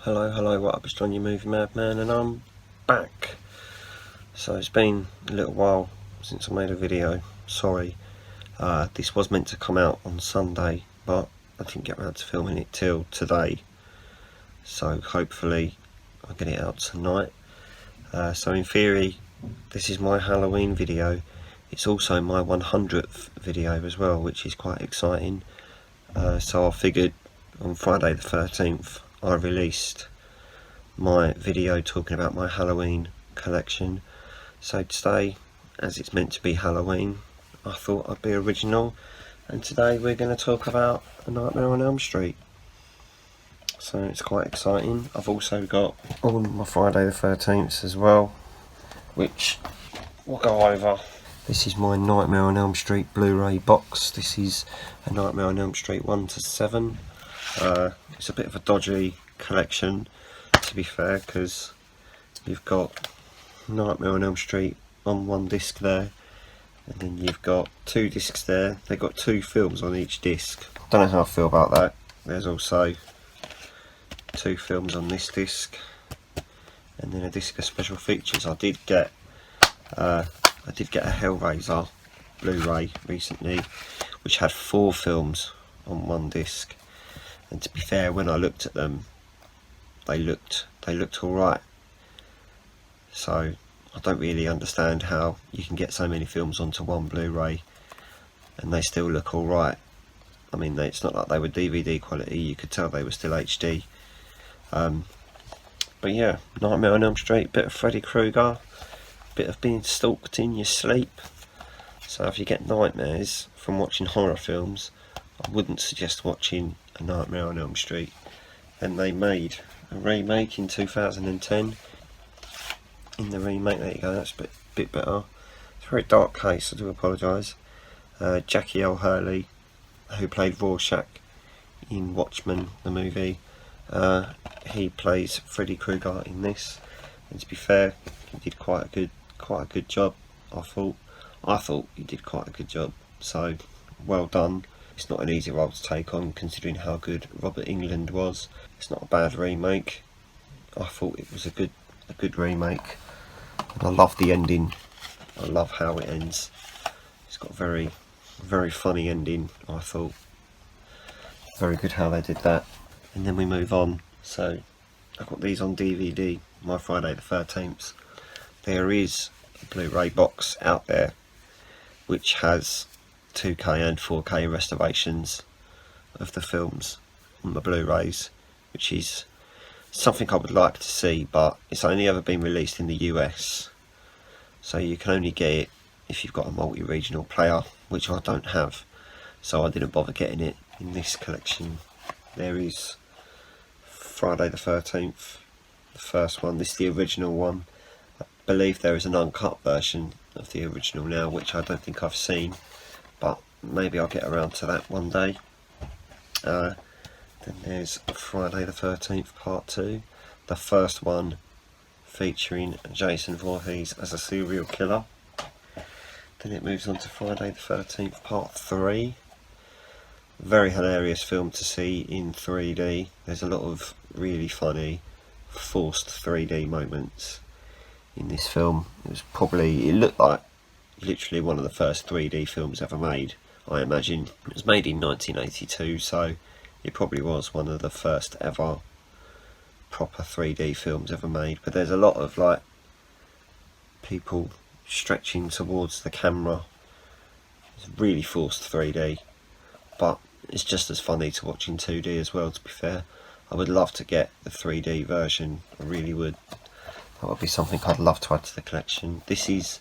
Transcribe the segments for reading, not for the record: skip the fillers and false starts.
Hello, what up? It's John, your movie madman, and I'm back. So it's been a little while since I made a video. Sorry, this was meant to come out on Sunday, but I didn't get around to filming it till today. So hopefully I'll get it out tonight. So in theory, this is my Halloween video. It's also my 100th video as well, which is quite exciting. So I figured on Friday the 13th I released my video talking about my Halloween collection. So today, as it's meant to be Halloween, I thought I'd be original, and today we're going to talk about A Nightmare on Elm Street. So it's quite exciting. I've also got on my Friday the 13th as well, which we'll go over. This is my Nightmare on Elm Street Blu-ray box. This is A Nightmare on Elm Street 1 to 7. It's a bit of a dodgy collection, to be fair, because you've got Nightmare on Elm Street on one disc there, and then you've got two discs there. They've got two films on each disc. Don't know how I feel about that. There's also two films on this disc, and then a disc of special features. I did get a Hellraiser Blu-ray recently, which had 4 films on one disc. And to be fair, when I looked at them, they looked alright. So I don't really understand how you can get so many films onto one Blu-ray and they still look alright. I mean, it's not like they were DVD quality, you could tell they were still HD. But yeah, Nightmare on Elm Street, bit of Freddy Krueger, bit of being stalked in your sleep. So if you get nightmares from watching horror films, I wouldn't suggest watching A Nightmare on Elm Street. And they made a remake in 2010. In the remake, there you go, that's a bit better. It's a very dark case, I do apologise. Jackie L. Hurley, who played Rorschach in Watchmen, the movie, he plays Freddy Krueger in this. And to be fair, he did quite a good job. I thought he did quite a good job. So well done. It's not an easy role to take on, considering how good Robert Englund was. It's not a bad remake. I thought it was a good remake, and I love the ending. I love how it ends. It's got a very funny ending. I thought very good how they did that. And then we move on. So I've got these on DVD. My Friday the 13th. There is a Blu-ray box out there which has 2K and 4K restorations of the films on the Blu-rays, which is something I would like to see, but it's only ever been released in the US, so you can only get it if you've got a multi-regional player, which I don't have, so I didn't bother getting it in this collection. There is Friday the 13th, the first one. This is the original one. I believe there is an uncut version of the original now, which I don't think I've seen, but maybe I'll get around to that one day. Then there's Friday the 13th Part 2, the first one featuring Jason Voorhees as a serial killer. Then it moves on to Friday the 13th Part 3. Very hilarious film to see in 3D. There's a lot of really funny forced 3D moments in this film. It looked like literally one of the first 3D films ever made, I imagine. It was made in 1982, so it probably was one of the first ever proper 3D films ever made. But there's a lot of like people stretching towards the camera. It's really forced 3D, but it's just as funny to watch in 2D as well, to be fair. I would love to get the 3D version, I really would. That would be something I'd love to add to the collection. This is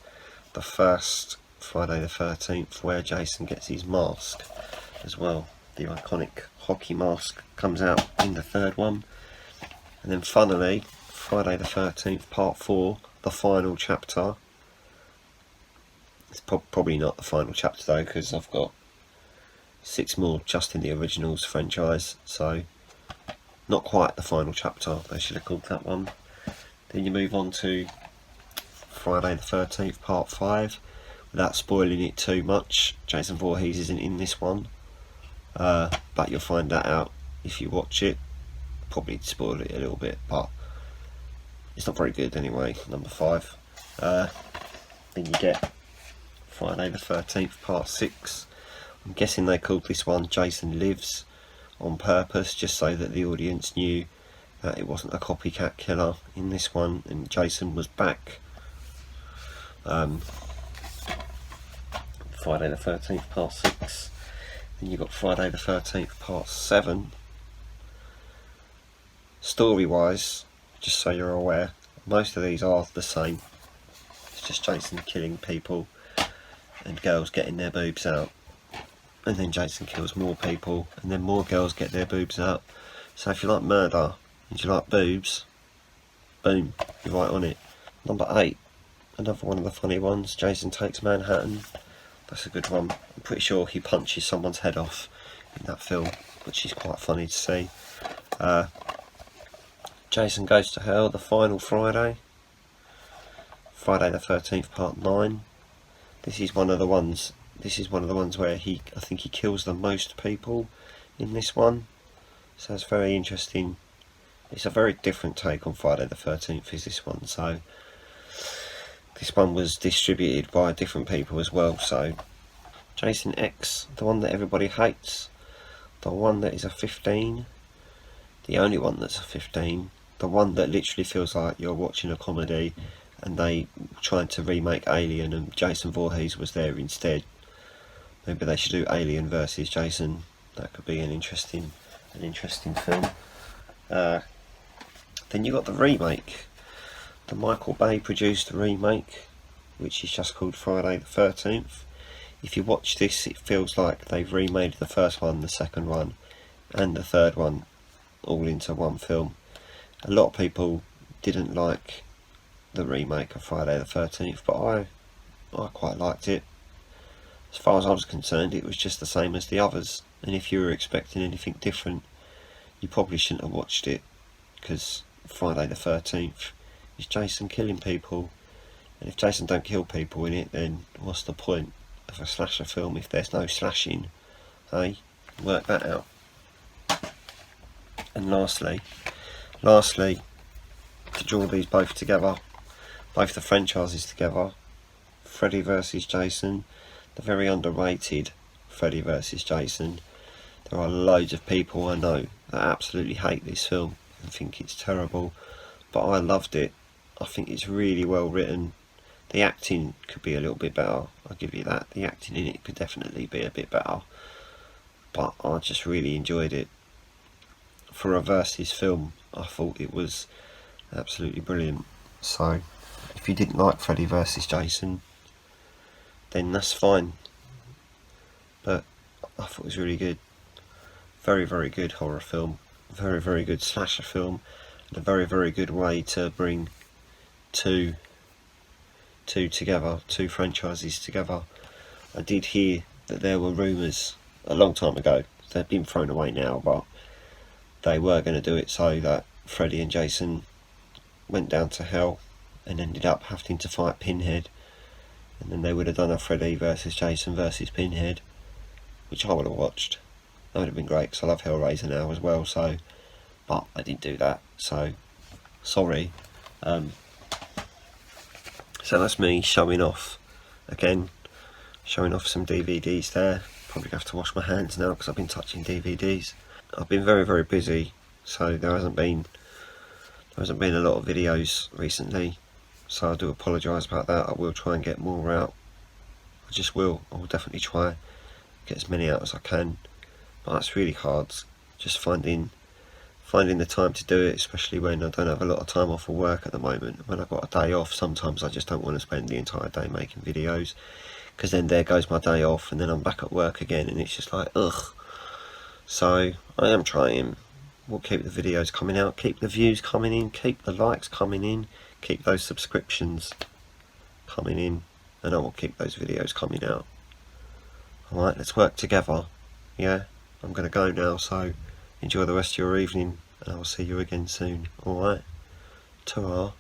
the first Friday the 13th where Jason gets his mask as well. The iconic hockey mask comes out in the third one. And then finally, Friday the 13th Part 4, the final chapter. It's probably not the final chapter though, because I've got 6 more just in the Originals franchise, so not quite the final chapter, they should have called that one. Then you move on to Friday the 13th Part 5. Without spoiling it too much, Jason Voorhees isn't in this one, but you'll find that out if you watch it. probably spoil it a little bit, but it's not very good anyway. Number 5. Then you get Friday the 13th Part 6. I'm guessing they called this one Jason Lives on purpose, just so that the audience knew that it wasn't a copycat killer in this one and Jason was back. Friday the 13th Part 6. Then you've got Friday the 13th Part 7. Story wise, just so you're aware, most of these are the same. It's just Jason killing people and girls getting their boobs out, and then Jason kills more people and then more girls get their boobs out. So if you like murder and you like boobs, boom, you're right on it. Number 8, another one of the funny ones, Jason Takes Manhattan. That's a good one. I'm pretty sure he punches someone's head off in that film, which is quite funny to see. Jason Goes to Hell, The Final Friday. Friday the 13th Part 9. This is one of the ones where I think he kills the most people in this one. So it's very interesting. It's a very different take on Friday the 13th is this one. So this one was distributed by different people as well. So Jason X, the one that everybody hates, the one that is a 15, the only one that's a 15, the one that literally feels like you're watching a comedy and they tried to remake Alien and Jason Voorhees was there instead. Maybe they should do Alien versus Jason. That could be an interesting film. Then you got the remake. The Michael Bay produced remake, which is just called Friday the 13th. If you watch this, it feels like they've remade the first one, the second one, and the third one all into one film. A lot of people didn't like the remake of Friday the 13th, but I quite liked it. As far as I was concerned, it was just the same as the others, and if you were expecting anything different, you probably shouldn't have watched it, because Friday the 13th is Jason killing people, and if Jason don't kill people in it, then what's the point of a slasher film if there's no slashing? Hey, work that out. And lastly, to draw these both together, both the franchises together, Freddy vs Jason, the very underrated Freddy vs Jason. There are loads of people I know that absolutely hate this film and think it's terrible, but I loved it. I think it's really well written. The acting could be a little bit better, I'll give you that. The acting in it could definitely be a bit better, but I just really enjoyed it. For a versus film, I thought it was absolutely brilliant. So if you didn't like Freddy vs Jason, then that's fine, but I thought it was really good. Very, very good horror film, very, very good slasher film, and a very, very good way to bring two franchises together. I did hear that there were rumours a long time ago, they've been thrown away now, but they were going to do it so that Freddy and Jason went down to hell and ended up having to fight Pinhead, and then they would have done a Freddy vs Jason versus Pinhead, which I would have watched. That would have been great, because I love Hellraiser now as well, so, but I didn't do that, so sorry. So that's me showing off again, showing off some DVDs there. Probably have to wash my hands now because I've been touching DVDs. I've been very, very busy, so there hasn't been a lot of videos recently, so I do apologise about that. I will try and get more out. I will definitely try get as many out as I can, but that's really hard, just finding the time to do it, especially when I don't have a lot of time off of work at the moment. When I've got a day off, sometimes I just don't want to spend the entire day making videos, because then there goes my day off and then I'm back at work again and it's just like, ugh. So I am trying. We'll keep the videos coming out, keep the views coming in, keep the likes coming in, keep those subscriptions coming in, and I will keep those videos coming out. Alright, let's work together. Yeah, I'm going to go now, so enjoy the rest of your evening, and I'll see you again soon. Alright, ta-ra.